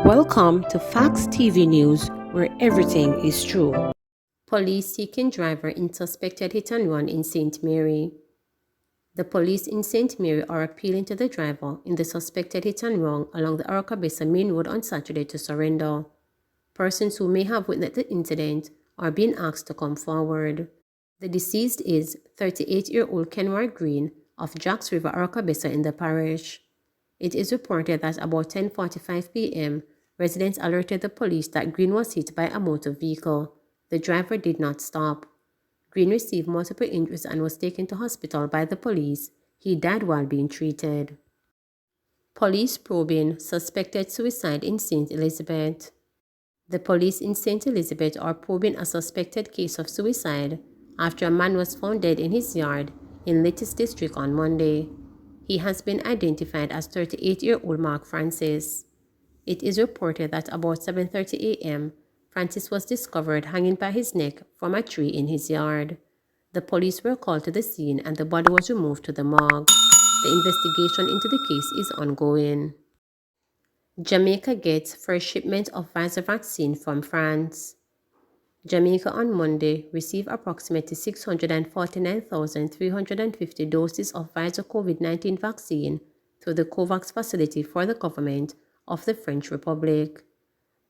Welcome to Facts TV News, where everything is true. Police seeking driver in suspected hit-and-run in St. Mary. The police in St. Mary are appealing to the driver in the suspected hit-and-run along the Aracabesa Main Road on Saturday to surrender. Persons who may have witnessed the incident are being asked to come forward. The deceased is 38-year-old Kenward Green of Jacks River, Aracabesa in the parish. It is reported that about 10:45 p.m., residents alerted the police that Green was hit by a motor vehicle. The driver did not stop. Green received multiple injuries and was taken to hospital by the police. He died while being treated. Police probing suspected suicide in St. Elizabeth. The police in St. Elizabeth are probing a suspected case of suicide after a man was found dead in his yard in Littis District on Monday. He has been identified as 38-year-old Mark Francis. It is reported that about 7:30 a.m., Francis was discovered hanging by his neck from a tree in his yard. The police were called to the scene and the body was removed to the morgue. The investigation into the case is ongoing. Jamaica gets first shipment of Pfizer vaccine from France. Jamaica on Monday received approximately 649,350 doses of Pfizer COVID-19 vaccine through the COVAX facility for the government of the French Republic.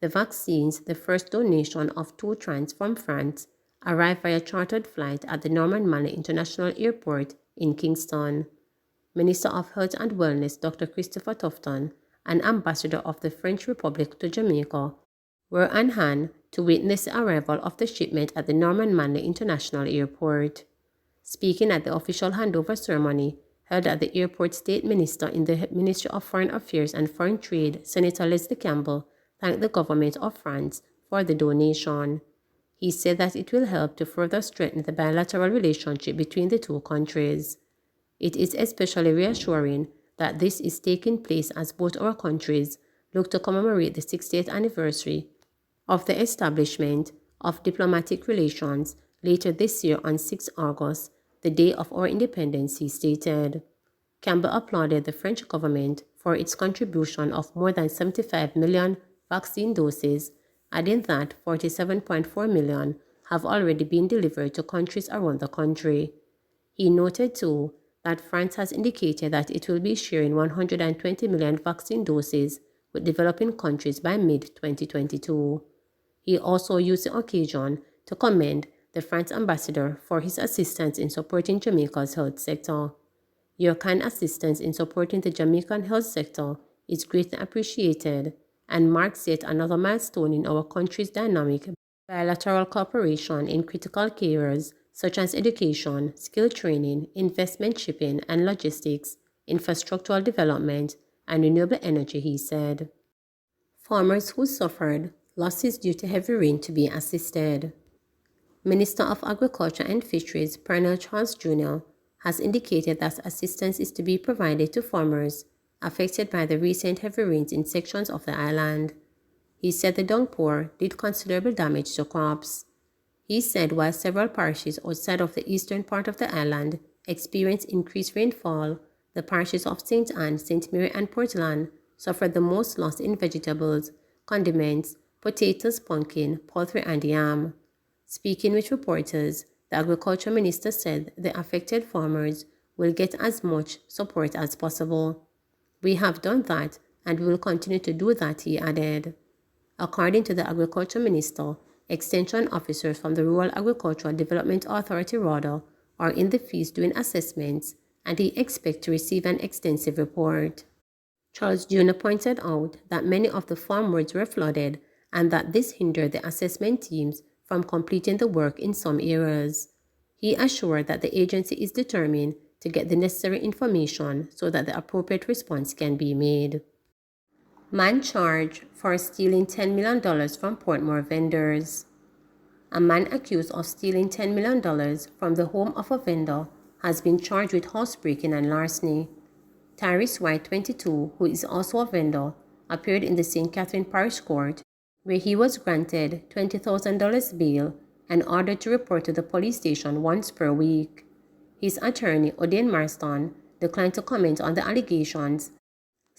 The vaccines, the first donation of 2 trans from France, arrived via chartered flight at the Norman Manley International Airport in Kingston. Minister of Health and Wellness Dr. Christopher Tufton and Ambassador of the French Republic to Jamaica were on hand to witness the arrival of the shipment at the Norman Manley International Airport. Speaking at the official handover ceremony held at the airport, State Minister in the Ministry of Foreign Affairs and Foreign Trade, Senator Leslie Campbell, thanked the government of France for the donation. He said that it will help to further strengthen the bilateral relationship between the two countries. It is especially reassuring that this is taking place as both our countries look to commemorate the 60th anniversary of the establishment of diplomatic relations later this year on 6 August, the day of our independence, he stated. Campbell applauded the French government for its contribution of more than 75 million vaccine doses, adding that 47.4 million have already been delivered to countries around the country. He noted too that France has indicated that it will be sharing 120 million vaccine doses with developing countries by mid-2022. He also used the occasion to commend the French ambassador for his assistance in supporting Jamaica's health sector. Your kind assistance in supporting the Jamaican health sector is greatly appreciated and marks yet another milestone in our country's dynamic bilateral cooperation in critical areas such as education, skill training, investment shipping and logistics, infrastructural development, and renewable energy, he said. Farmers who suffered losses due to heavy rain to be assisted. Minister of Agriculture and Fisheries Pernell Charles Jr. has indicated that assistance is to be provided to farmers affected by the recent heavy rains in sections of the island. He said the downpour did considerable damage to crops. He said while several parishes outside of the eastern part of the island experienced increased rainfall, the parishes of St. Anne, St. Mary and Portland suffered the most loss in vegetables, condiments, potatoes, pumpkin, poultry and yam. Speaking with reporters, the Agriculture Minister said the affected farmers will get as much support as possible. We have done that and we will continue to do that, he added. According to the Agriculture Minister, extension officers from the Rural Agricultural Development Authority (RADA) are in the fields doing assessments and he expects to receive an extensive report. Charles Jr. pointed out that many of the farm roads were flooded and that this hindered the assessment teams from completing the work in some areas. He assured that the agency is determined to get the necessary information so that the appropriate response can be made. Man charged for stealing $10 million from Portmore vendors. A man accused of stealing $10 million from the home of a vendor has been charged with housebreaking and larceny. Tyrese White, 22, who is also a vendor, appeared in the St. Catherine Parish Court, where he was granted $20,000 bail and ordered to report to the police station once per week. His attorney, Odain Marston, declined to comment on the allegations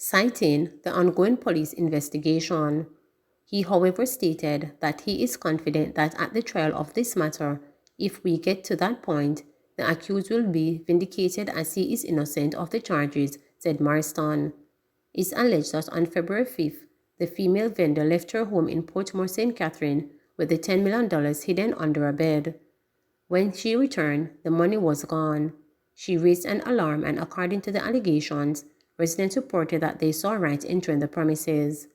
citing the ongoing police investigation. He, however, stated that he is confident that at the trial of this matter, if we get to that point, the accused will be vindicated as he is innocent of the charges, said Marston. It's alleged that on February 5th, the female vendor left her home in Portmore, St. Catherine, with the $10 million hidden under a bed. When she returned, the money was gone. She raised an alarm and, according to the allegations, residents reported that they saw Wright entering the premises.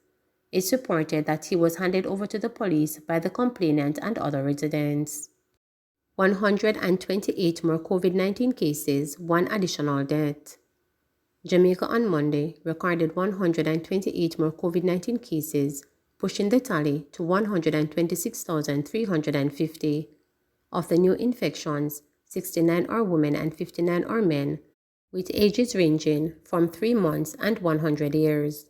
It's reported that he was handed over to the police by the complainant and other residents. 128 more COVID-19 cases, one additional death. Jamaica on Monday recorded 128 more COVID-19 cases, pushing the tally to 126,350. Of the new infections, 69 are women and 59 are men, with ages ranging from 3 months and 100 years.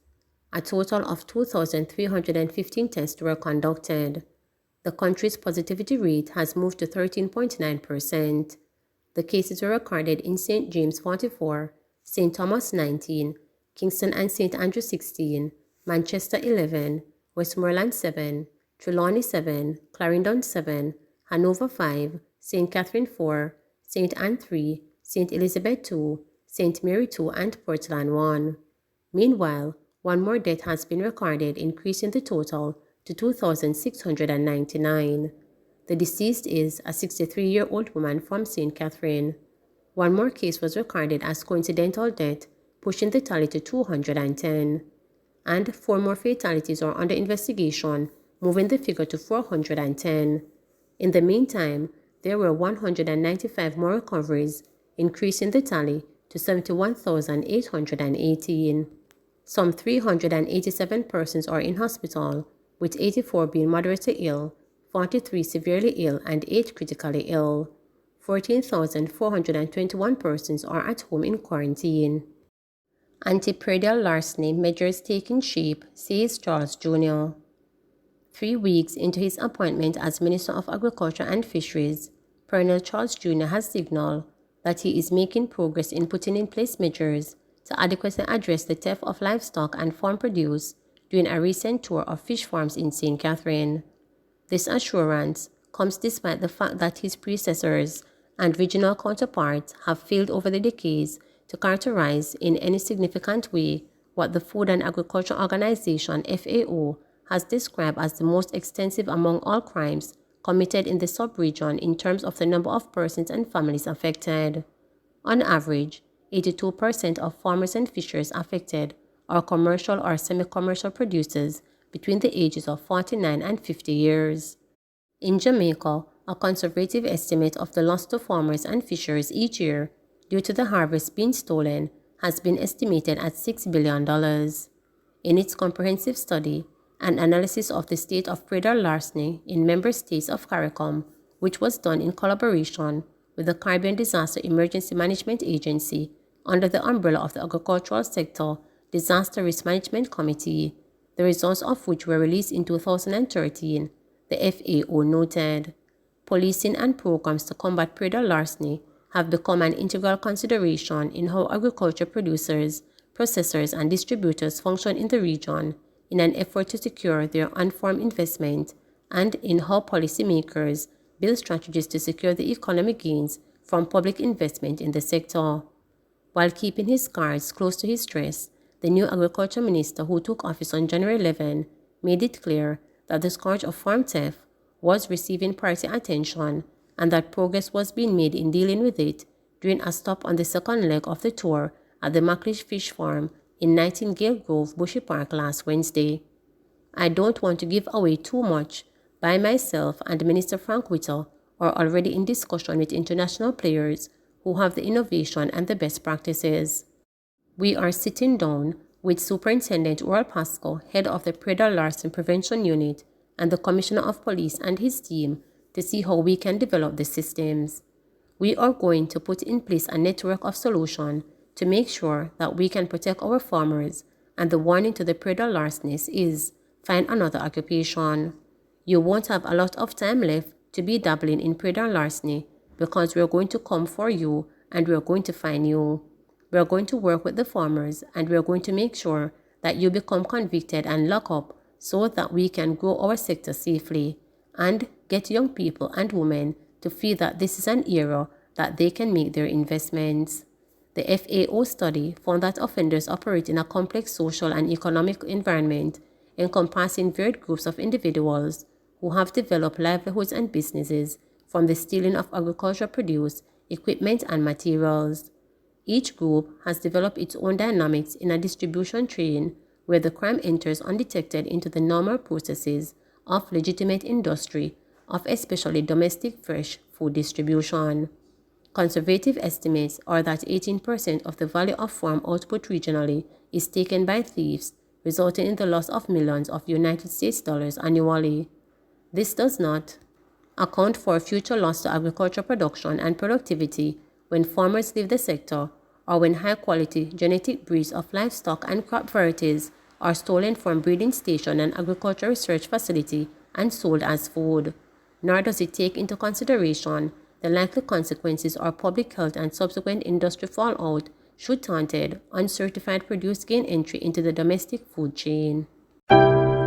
A total of 2,315 tests were conducted. The country's positivity rate has moved to 13.9%. The cases were recorded in St. James 44, St. Thomas 19, Kingston and St. Andrew 16, Manchester 11, Westmoreland 7, Trelawney 7, Clarendon 7, Hanover 5, St. Catherine 4, St. Anne 3, St. Elizabeth 2, St. Mary 2, and Portland 1. Meanwhile, one more death has been recorded, increasing the total to 2,699. The deceased is a 63-year-old woman from St. Catherine. One more case was recorded as coincidental death, pushing the tally to 210. And 4 more fatalities are under investigation, moving the figure to 410. In the meantime, there were 195 more recoveries, increasing the tally to 71,818. Some 387 persons are in hospital, with 84 being moderately ill, 43 severely ill, and 8 critically ill. 14,421 persons are at home in quarantine. Antipredator larceny measures taking shape, says Charles Jr. 3 weeks into his appointment as Minister of Agriculture and Fisheries, Colonel Charles Jr. has signaled that he is making progress in putting in place measures to adequately address the theft of livestock and farm produce during a recent tour of fish farms in St. Catherine. This assurance comes despite the fact that his predecessors and regional counterparts have failed over the decades to characterize in any significant way what the Food and Agriculture Organization (FAO) has described as the most extensive among all crimes committed in the sub-region in terms of the number of persons and families affected. On average, 82% of farmers and fishers affected are commercial or semi-commercial producers between the ages of 49 and 50 years. In Jamaica, a conservative estimate of the loss to farmers and fishers each year due to the harvest being stolen has been estimated at $6 billion. In its comprehensive study, an analysis of the state of predator larceny in member states of CARICOM, which was done in collaboration with the Caribbean Disaster Emergency Management Agency under the umbrella of the Agricultural Sector Disaster Risk Management Committee, the results of which were released in 2013, the FAO noted. Policing and programs to combat predator larceny have become an integral consideration in how agriculture producers, processors, and distributors function in the region in an effort to secure their unformed investment and in how policymakers build strategies to secure the economic gains from public investment in the sector. While keeping his cards close to his chest, the new agriculture minister who took office on January 11 made it clear that the scourge of farm theft was receiving priority attention and that progress was being made in dealing with it during a stop on the second leg of the tour at the Macklish Fish Farm in Nightingale Grove, Bushy Park last Wednesday. I don't want to give away too much, but myself and Minister Frank Whittle are already in discussion with international players who have the innovation and the best practices. We are sitting down with Superintendent Earl Pascoe, head of the Predator Larceny Prevention Unit, and the Commissioner of Police and his team to see how we can develop the systems. We are going to put in place a network of solutions to make sure that we can protect our farmers, and the warning to the predator larcenists is find another occupation. You won't have a lot of time left to be dabbling in predator larceny because we're going to come for you and we're going to find you. We are going to work with the farmers, and we are going to make sure that you become convicted and lock up so that we can grow our sector safely and get young people and women to feel that this is an era that they can make their investments. The FAO study found that offenders operate in a complex social and economic environment encompassing varied groups of individuals who have developed livelihoods and businesses from the stealing of agricultural produce, equipment, and materials. Each group has developed its own dynamics in a distribution chain where the crime enters undetected into the normal processes of legitimate industry of especially domestic fresh food distribution. Conservative estimates are that 18% of the value of farm output regionally is taken by thieves, resulting in the loss of millions of United States dollars annually. This does not account for future loss to agricultural production and productivity when farmers leave the sector or when high-quality genetic breeds of livestock and crop varieties are stolen from breeding station and agricultural research facility and sold as food. Nor does it take into consideration the likely consequences or public health and subsequent industry fallout should tainted, uncertified produce gain entry into the domestic food chain.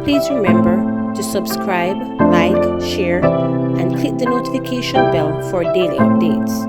Please remember to subscribe, like, share, and click the notification bell for daily updates.